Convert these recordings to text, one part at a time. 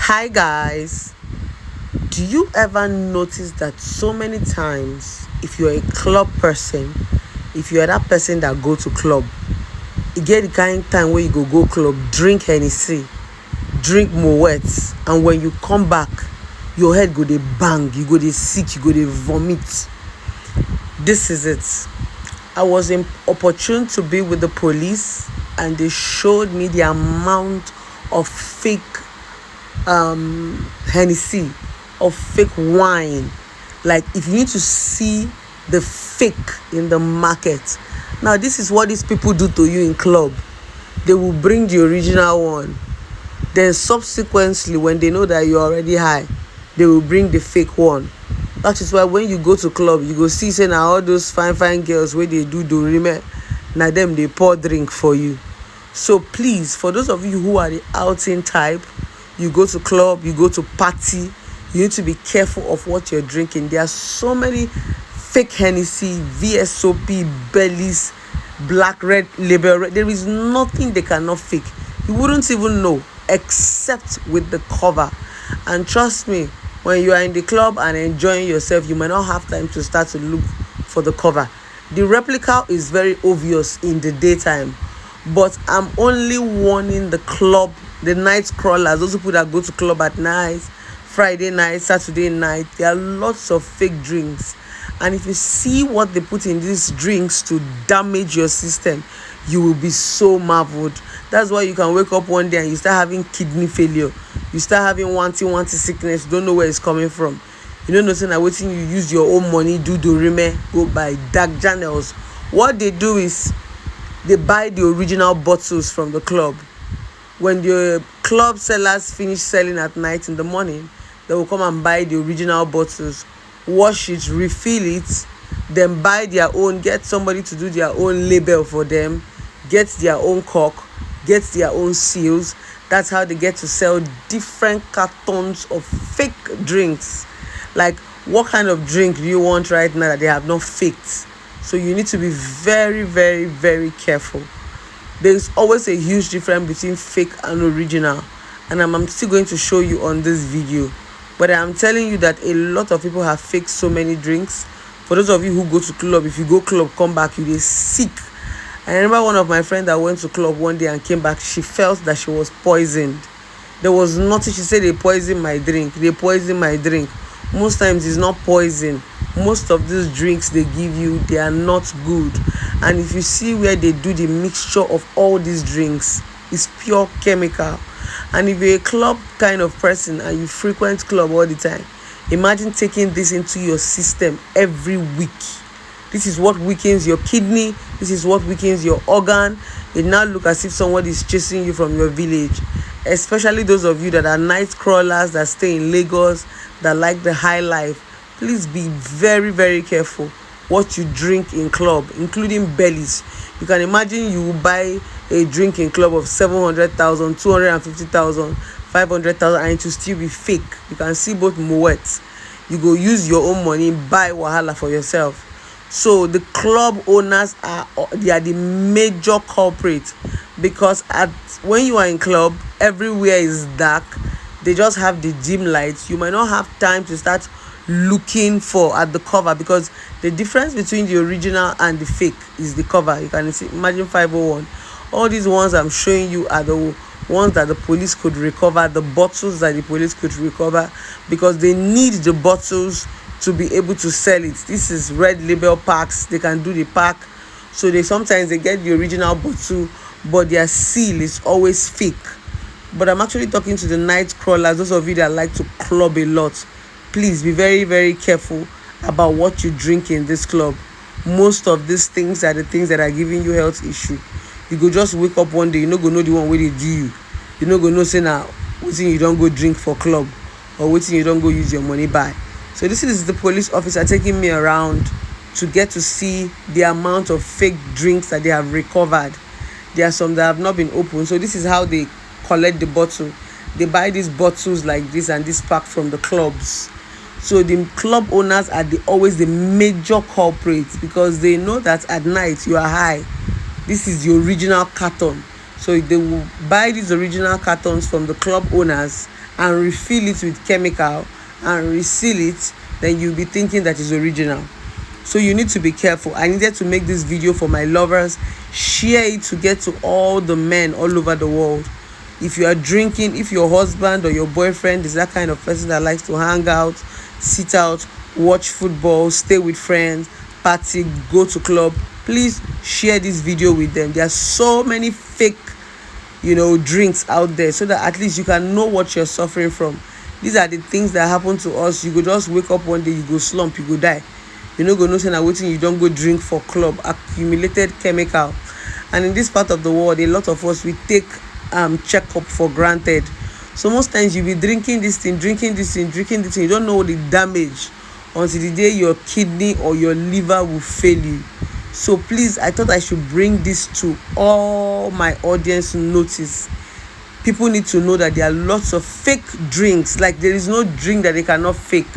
Hi guys, do you ever notice that so many times if you're a club person, if you're that person that go to club, you get the kind time where you go club, drink Hennessy, drink Moet, and when you come back, your head go dey bang, you go dey sick, you go dey vomit. This is it. I was opportune to be with the police and they showed me the amount of fake Hennessy, of fake wine. Like, if you need to see the fake in the market, now this is what these people do to you in club. They will bring the original one, then subsequently when they know that you're already high, they will bring the fake one. That is why when you go to club, you go see say na all those fine girls wey dey do dorime, na them dey pour drink for you. So please, for those of you who are the outing type, you go to club, you go to party, you need to be careful of what you're drinking. There are so many fake Hennessy, VSOP, Bellies, Black Red Label. There is nothing they cannot fake. You wouldn't even know except with the cover. And trust me, when you are in the club and enjoying yourself, you might not have time to start to look for the cover. The replica is very obvious in the daytime, but I'm only warning the club, the night crawlers, those people that go to club at night, Friday night, Saturday night. There are lots of fake drinks, and if you see what they put in these drinks to damage your system, you will be so marveled. That's why you can wake up one day and you start having kidney failure, you start having wanting sickness, you don't know where it's coming from. You don't know say na wetin you use your own money do dorime, go buy dark channels. What they do is they buy the original bottles from the club. When the club sellers finish selling at night, in the morning they will come and buy the original bottles, wash it, refill it, then buy their own, get somebody to do their own label for them, get their own cork, get their own seals. That's how they get to sell different cartons of fake drinks. Like, what kind of drink do you want right now that they have not faked? So you need to be very careful. There's always a huge difference between fake and original, and I'm still going to show you on this video. But I'm telling you that a lot of people have faked so many drinks. For those of you who go to club, if you go club, come back, you dey sick. I remember one of my friends that went to club one day and came back, she felt that she was poisoned. There was nothing. She said, they poisoned my drink. Most times it's not poison. Most of these drinks they give you, they are not good. And if you see where they do the mixture of all these drinks, it's pure chemical. And if you're a club kind of person and you frequent club all the time, imagine taking this into your system every week. This is what weakens your kidney. This is what weakens your organ. It now look as if somebody is chasing you from your village. Especially those of you that are night crawlers, that stay in Lagos, that like the high life. Please be very careful what you drink in club, including Bellies. You can imagine you buy a drink in club of 700,000, 250,000, 500,000, and it will still be fake. You can see both Moet. You go use your own money, buy wahala for yourself. So the club owners are the major culprit, because when you are in club, everywhere is dark. They just have the dim lights. You might not have time to start looking at the cover, because the difference between the original and the fake is the cover. You can see, imagine 501. All these ones I'm showing you are the ones that the police could recover, the bottles that the police could recover, because they need the bottles to be able to sell it. This is red label packs. They can do the pack, so sometimes they get the original bottle, but their seal is always fake. But I'm actually talking to the night crawlers, those of you that like to club a lot. Please be very careful about what you drink in this club. Most of these things are the things that are giving you health issue. You go just wake up one day, you no go know the one wey dey do you. You no go know say na wetin you don't go drink for club, or wetin you don't go use your money buy. So this is the police officer taking me around to get to see the amount of fake drinks that they have recovered. There are some that have not been opened. So this is how they collect the bottle. They buy these bottles like this and this pack from the clubs. So the club owners are always the major culprits, because they know that at night you are high. This is the original carton. So they will buy these original cartons from the club owners and refill it with chemical and reseal it, then you'll be thinking that is original. So you need to be careful. I needed to make this video for my lovers. Share it to get to all the men all over the world. If you are drinking, if your husband or your boyfriend is that kind of person that likes to hang out, sit out, watch football, stay with friends, party, go to club, please share this video with them. There are so many fake drinks out there, so that at least you can know what you're suffering from. These are the things that happen to us. You go just wake up one day, you go slump, you go die. You no go know say na wetin you don go drink for club, accumulated chemical. And in this part of the world, a lot of us, we take checkup for granted. So most times you be drinking this thing, you don't know the damage until the day your kidney or your liver will fail you. So please, I thought I should bring this to all my audience notice. People need to know that there are lots of fake drinks. Like, there is no drink that they cannot fake.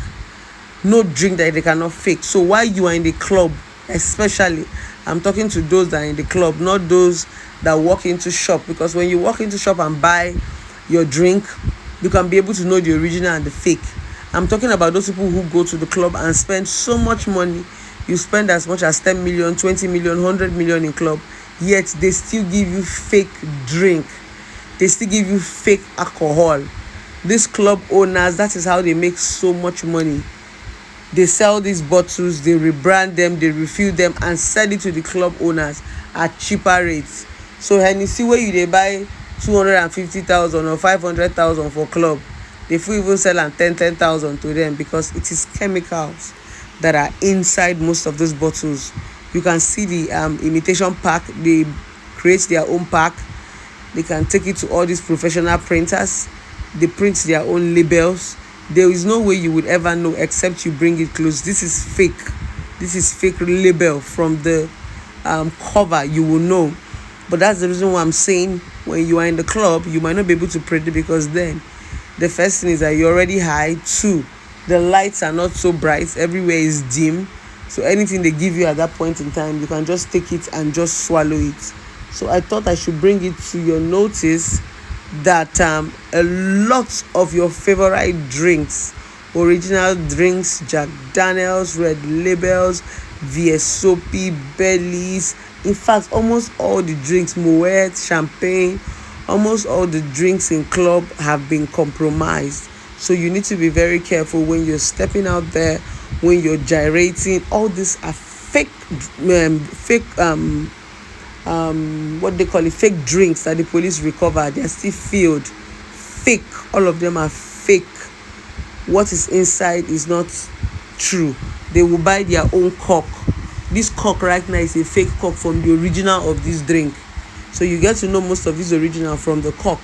No drink that they cannot fake. So while you are in the club, especially, I'm talking to those that are in the club, not those that walk into shop. Because when you walk into shop and buy your drink, you can be able to know the original and the fake. I'm talking about those people who go to the club and spend so much money. You spend as much as 10 million, 20 million, 100 million in club, yet they still give you fake drink. They still give you fake alcohol. These club owners, that is how they make so much money. They sell these bottles, they rebrand them, they refill them, and sell it to the club owners at cheaper rates. So Hennessy, where you they buy 250,000 or 500,000 for club, they fit even sell am 10,000 to them, because it is chemicals that are inside most of those bottles. You can see the imitation pack. They create their own pack. They can take it to all these professional printers. They print their own labels. There is no way you would ever know except you bring it close. This is fake. This is fake label. From the cover, you will know. But that's the reason why I'm saying, when you are in the club, you might not be able to predict, because then the first thing is that you're already high. Two, the lights are not so bright. Everywhere is dim. So anything they give you at that point in time, you can just take it and just swallow it. So I thought I should bring it to your notice that a lot of your favorite drinks, original drinks, Jack Daniels, Red Labels, VSOP, Baileys, in fact almost all the drinks, Moet, Champagne, almost all the drinks in club have been compromised. So you need to be very careful when you're stepping out there, when you're gyrating. All these are fake what they call it, fake drinks that the police recover. They're still filled. Fake. All of them are fake. What is inside is not true. They will buy their own cork. This cork right now is a fake cork from the original of this drink. So you get to know most of this original from the cork.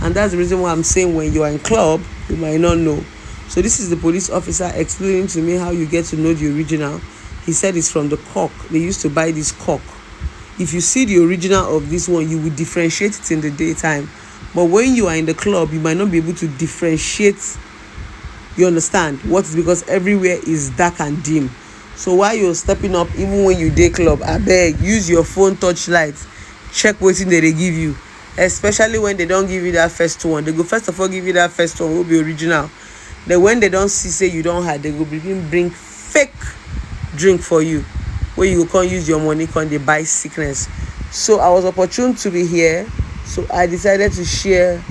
And that's the reason why I'm saying, when you are in club, you might not know. So this is the police officer explaining to me how you get to know the original. He said it's from the cork. They used to buy this cork. If you see the original of this one, you will differentiate it in the daytime. But when you are in the club, you might not be able to differentiate. You understand? What is, because everywhere is dark and dim. So while you're stepping up, even when you day club, I beg, use your phone touchlight. Check wetin they give you. Especially when they don't give you that first one. They go first of all give you that first one, will be original. Then when they don't see say you don't have, they go bring fake drink for you, where you can't use your money, can't they buy sickness. So I was opportune to be here, so I decided to share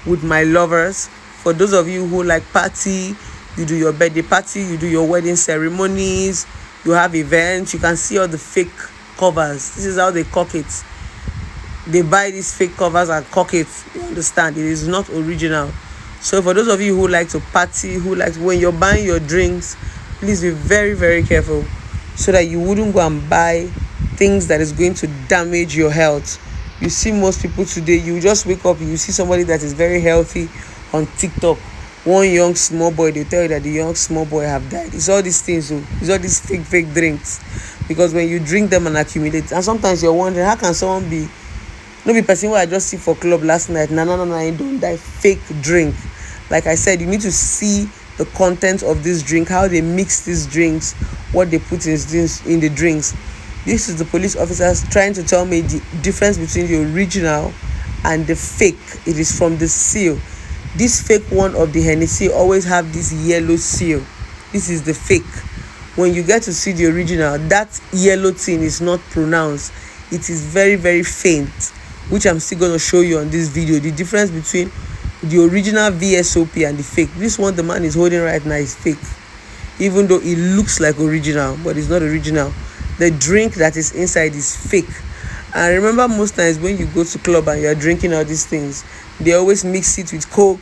with my lovers. For those of you who like party, you do your birthday party, you do your wedding ceremonies, you have events, you can see all the fake covers. This is how they cock it. They buy these fake covers and cock it. You understand? It is not original. So for those of you who like to party, who like, when you're buying your drinks, please be very, very careful, so that you wouldn't go and buy things that is going to damage your health. You see most people today, you just wake up, you see somebody that is very healthy on TikTok. One young small boy, they tell you that the young small boy have died. It's all these things, it's all these fake drinks. Because when you drink them and accumulate, and sometimes you're wondering, how can someone be, no be person where I just see for club last night, no, I don't die, fake drink. Like I said, you need to see the content of this drink, how they mix these drinks, what they put in the drinks. This is the police officers trying to tell me the difference between the original and the fake. It is from the seal. This fake one of the Hennessy always have this yellow seal. This is the fake. When you get to see the original, that yellow thing is not pronounced. It is very, very faint, which I'm still going to show you on this video. The difference between the original VSOP and the fake. This one the man is holding right now is fake, even though it looks like original, but it's not original. The drink that is inside is fake. And remember, most times when you go to club and you're drinking all these things, they always mix it with Coke,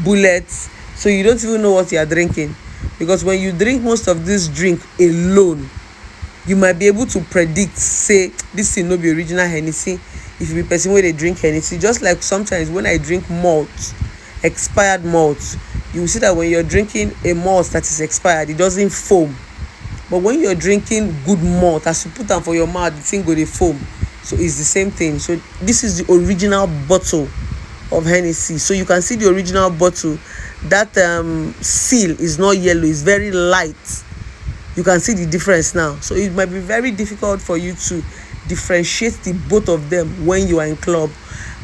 bullets, so you don't even know what you're drinking. Because when you drink most of this drink alone, you might be able to predict, say, this thing no be original Hennessy. If you be person where they drink Hennessy, just like sometimes when I drink malt, expired malt, you will see that when you're drinking a malt that is expired, it doesn't foam. But when you're drinking good malt, as you put them for your mouth, the thing go dey foam. So it's the same thing. So this is the original bottle of Hennessy. So you can see the original bottle. That seal is not yellow, it's very light. You can see the difference now. So it might be very difficult for you to differentiate the both of them when you are in club.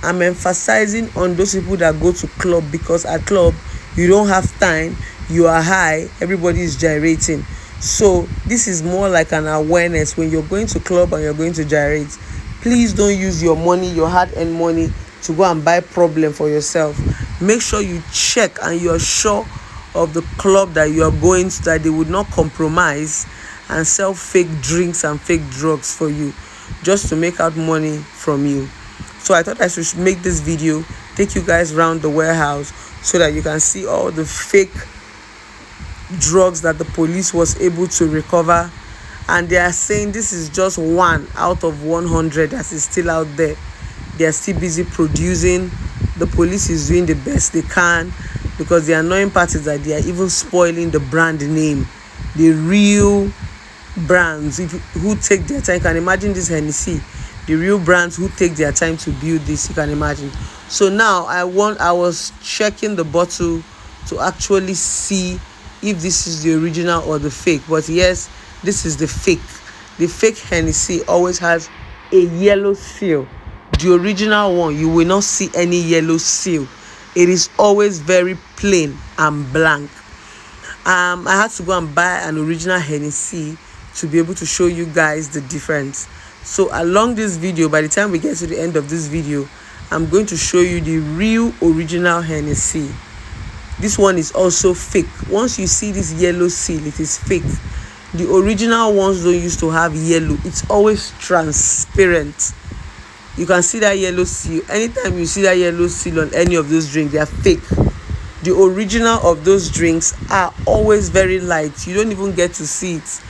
I'm emphasizing on those people that go to club, because at club you don't have time, you are high, everybody is gyrating. So this is more like an awareness. When you're going to club and you're going to gyrate, please don't use your money, your hard-earned money, to go and buy problem for yourself. Make sure you check and you're sure of the club that you are going to, that they would not compromise and sell fake drinks and fake drugs for you just to make out money from you. So I thought I should make this video, take you guys around the warehouse so that you can see all the fake drugs that the police was able to recover. And they are saying this is just 1 out of 100 that is still out there. They are still busy producing. The police is doing the best they can, because the annoying part is that they are even spoiling the brand name. The real brands who take their time, you can imagine this Hennessy, the real brands who take their time to build this, you can imagine. So now I was checking the bottle to actually see if this is the original or the fake. But yes, this is the fake. The fake Hennessy always has a yellow seal. The original one, you will not see any yellow seal. It is always very plain and blank. I had to go and buy an original Hennessy to be able to show you guys the difference. So along this video, by the time we get to the end of this video, I'm going to show you the real original Hennessy. This one is also fake. Once you see this yellow seal, it is fake. The original ones don't used to have yellow. It's always transparent. You can see that yellow seal. Anytime you see that yellow seal on any of those drinks, they are fake. The original of those drinks are always very light. You don't even get to see it.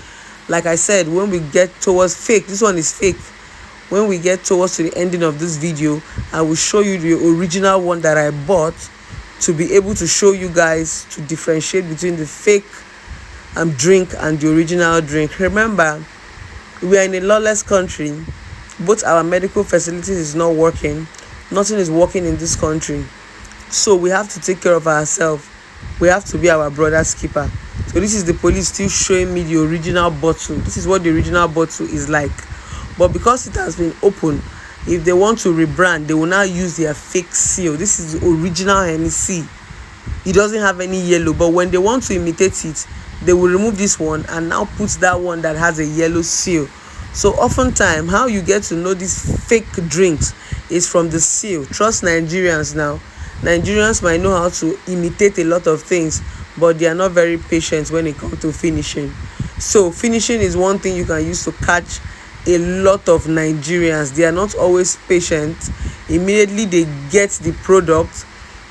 Like I said, when we get towards fake, this one is fake. When we get towards to the ending of this video, I will show you the original one that I bought, to be able to show you guys to differentiate between the fake drink and the original drink. Remember, we are in a lawless country. Both our medical facilities is not working. Nothing is working in this country. So we have to take care of ourselves. We have to be our brother's keeper. So this is the police still showing me the original bottle. This is what the original bottle is like. But because it has been opened, if they want to rebrand, they will now use their fake seal. This is the original Hennessy. It doesn't have any yellow. But when they want to imitate it, they will remove this one and now put that one that has a yellow seal. So oftentimes, how you get to know these fake drinks is from the seal. Trust Nigerians now. Nigerians might know how to imitate a lot of things, but they are not very patient when it comes to finishing. So finishing is one thing you can use to catch a lot of Nigerians. They are not always patient. Immediately they get the product,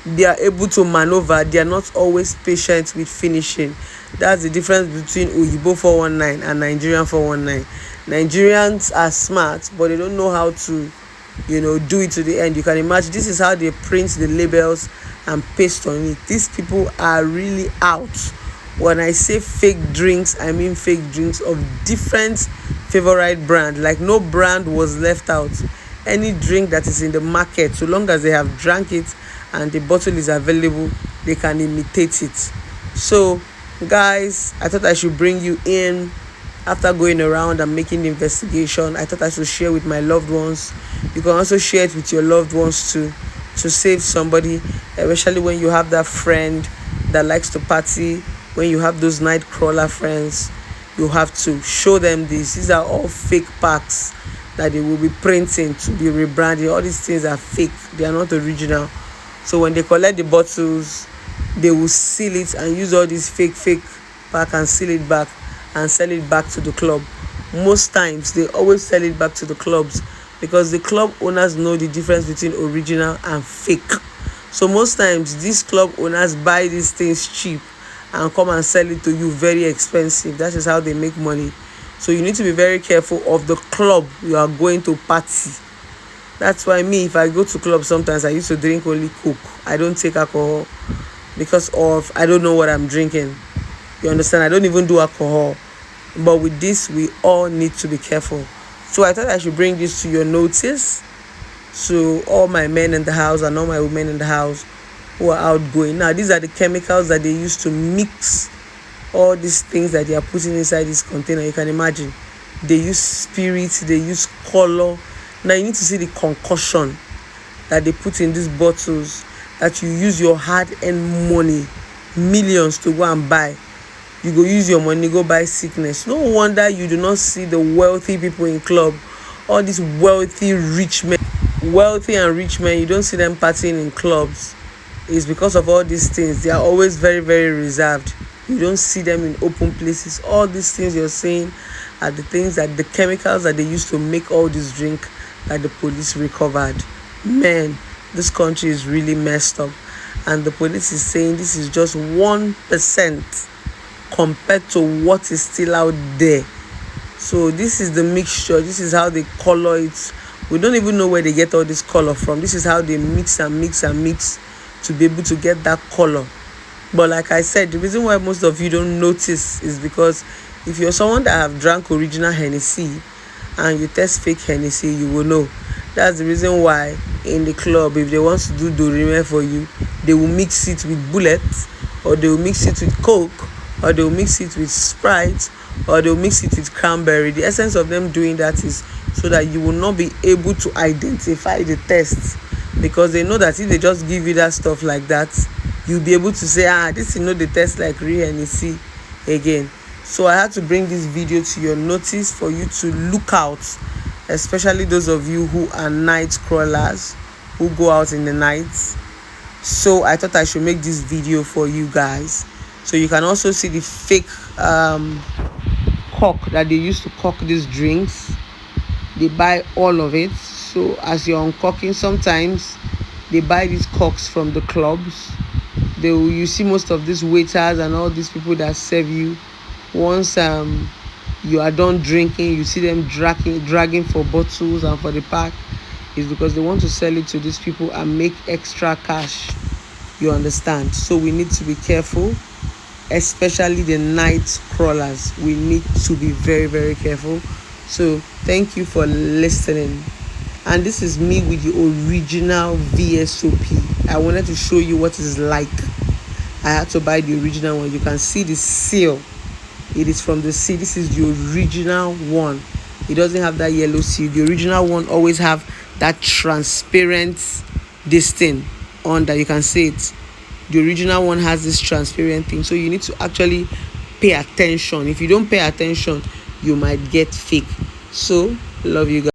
they are able to maneuver. They are not always patient with finishing. That's the difference between Oyibo 419 and Nigerian 419. Nigerians are smart, but they don't know how to, do it to the end. You can imagine this is how they print the labels and paste on it. These people are really out. When I say fake drinks, I mean fake drinks of different favorite brand. Like no brand was left out. Any drink that is in the market, so long as they have drank it and the bottle is available, they can imitate it. So guys, I thought I should bring you in. After going around and making the investigation, I thought I should share with my loved ones. You can also share it with your loved ones too. to save somebody, especially when you have that friend that likes to party, when you have those night crawler friends. You have to show them this. These are all fake packs that they will be printing to be rebranded. All these things are fake, they are not original. So when they collect the bottles, they will seal it and use all these fake pack and seal it back and sell it back to the club. Most times they always sell it back to the clubs because the club owners know the difference between original and fake. So most times these club owners buy these things cheap and come and sell it to you very expensive. That is how they make money. So you need to be very careful of the club you are going to party. That's why me, if I go to club, sometimes I used to drink only Coke. I don't take alcohol because of I don't know what I'm drinking. You understand? I don't even do alcohol. But with this, we all need to be careful. So I thought I should bring this to your notice, to all my men in the house and all my women in the house who are outgoing. Now, these are the chemicals that they use to mix all these things that they are putting inside this container. You can imagine. They use spirits, they use color. Now, you need to see the concoction that they put in these bottles that you use your hard-earned money, millions, to go and buy. You go use your money, go buy sickness. No wonder you do not see the wealthy people in club. All these wealthy and rich men, you don't see them partying in clubs. It's because of all these things. They are always very, very reserved. You don't see them in open places. All these things you're saying are the things that the chemicals that they used to make all this drink that the police recovered. Man, this country is really messed up. And the police is saying this is just 1% compared to what is still out there. So this is the mixture. This is how they color it. We don't even know where they get all this color from. This is how they mix to be able to get that color. But like I said, the reason why most of you don't notice is because if you're someone that have drank original Hennessy and you test fake Hennessy, you will know. That's the reason why in the club, if they want to do Dorime for you, they will mix it with bullets, or they will mix it with Coke, or they will mix it with Sprite, or they will mix it with cranberry. The essence of them doing that is so that you will not be able to identify the taste, because they know that if they just give you that stuff like that, you'll be able to say, this is not the taste like real Hennessy again. So I had to bring this video to your notice for you to look out, especially those of you who are night crawlers, who go out in the nights. So I thought I should make this video for you guys, so you can also see the fake cork that they used to cork these drinks. They buy all of it. So as you're uncorking, sometimes they buy these corks from the clubs. You see most of these waiters and all these people that serve you, once you are done drinking, you see them dragging for bottles and for the pack. Is because they want to sell it to these people and make extra cash. You understand? So we need to be careful, especially the night crawlers. We need to be very, very careful. So thank you for listening. And this is me with the original VSOP. I wanted to show you what it's like. I had to buy the original one. You can see the seal. It is from the seal. This is the original one. It doesn't have that yellow seal. The original one always have that transparent this thing on that you can see it. The original one has this transparent thing. So you need to actually pay attention. If you don't pay attention, you might get fake. So love you guys.